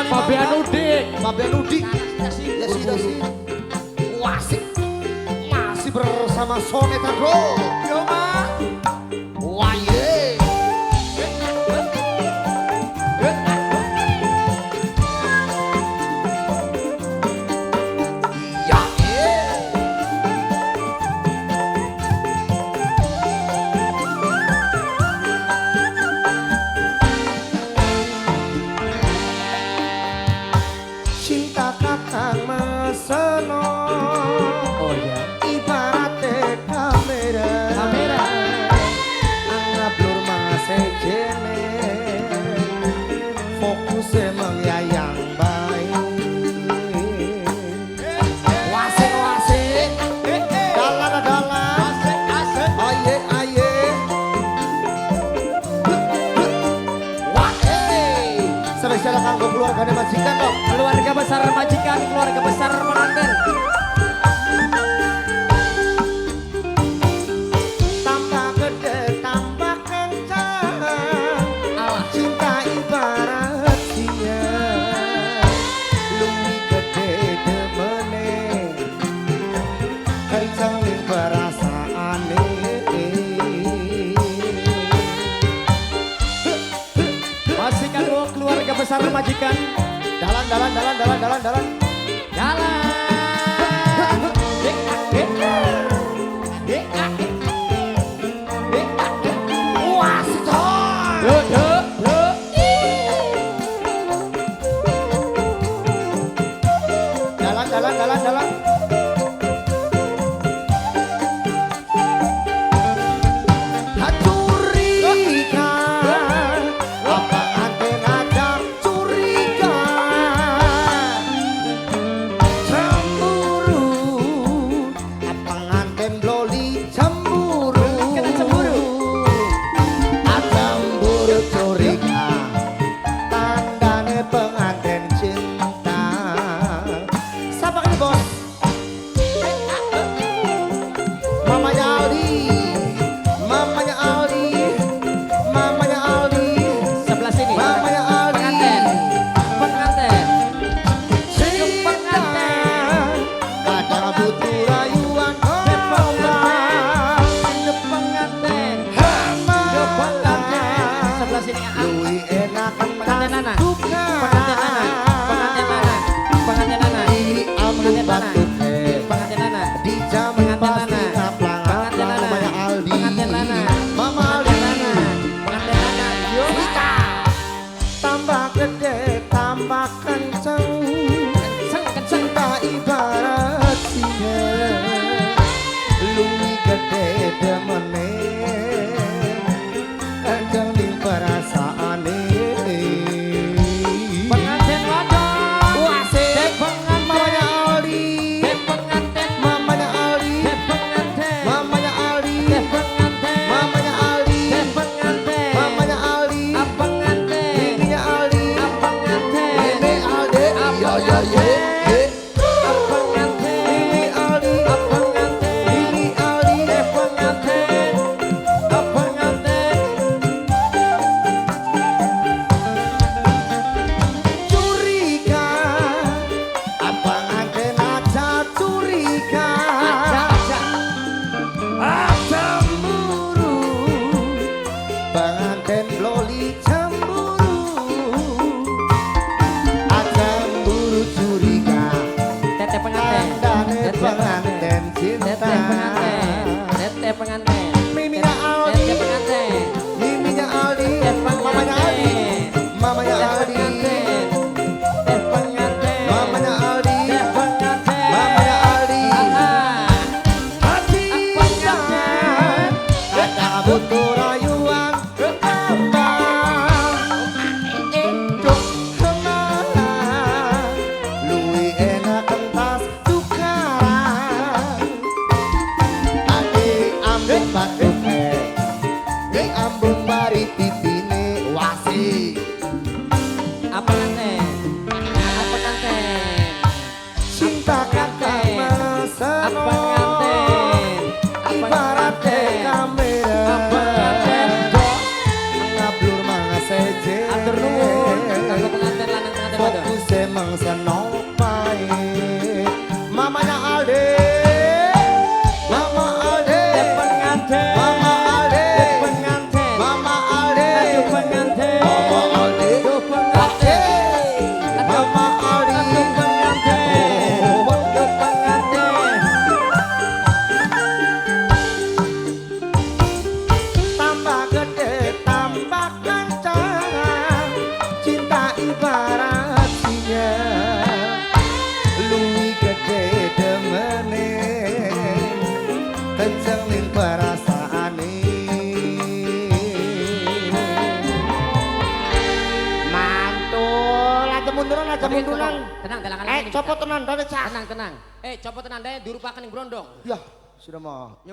Fabian Udik. Fabian Udik. Dasi. Wasik. Masih bersama Soneta Bro. Yo ma. Wah ye. Iya ye. Cinta kakang meseno. Oh ya. Ibaratnya kamera anggap lur masih jene fokusnya mengyayang baik wasik dalan aye wah spesial kanggo keluarganya majikan dong, Keluarga besar majikan, keluarga besar pengantin. tambah gede tambah kencang cinta ibarat singa luwih gede demene kencang ning perasaane Masih kanggo keluarga besar majikan. dalan Jalan. wah si jalan curiga apa anten ada curiga cemburu apa anten bloli cemburu Kena cemburu. cemburu curiga tandane pengantin cinta siapa ini bos mamanya Aldi Sebelah sini. mamanya Aldi Pengantin. cinta kadang butuh rayuan Pengantin. hamba Sebelah sini. luwi enakan Pengantin Nana. duka Pengantin Nana. ini ambil batuke Pengantin Nana. di jamin Pengantin pasti Nana. ngaplang Pengantin Nana. mamanya Aldi Pengantin Nana. mama Aldi Pengantin Nana. Wika tambah gede tambah kenceng cinta ibarat singa luwih gede demene kenceng ning perasaane Pengantin wadon. wasik Pengantin. mamanya Aldi Pengantin. mamanya Aldi Pengantin. mamanya Aldi Pengantin. mamanya Aldi Pengantin. mamanya Aldi Pengantin. bininya Aldi Pengantin. Bini Aldi ye Bini Aldi Bini Aldi curiga apa nganten aja curiga cemburu pengantin loli cemburu cemburu curiga Teteh pengantin. tandane pengantin cinta Teteh pengantin. miminya Aldi Teteh pengantin. miminya Aldi Teteh mamanya Aldi mamanya Aldi Teteh pengantin. mamanya Aldi Teteh pengantin. mamanya Aldi hati Pengantin. jangan kata butuh rayuan abang cuk kemana luwi enak kentas tukaran kenceng ning perasaane. Mantul, aja munduran, aja munduran. Tenang, tenang. Copot tenan, dada cak. Tenang. Copot tenan deh, dirupakan yang brondong. Ya, sudah mah. Ya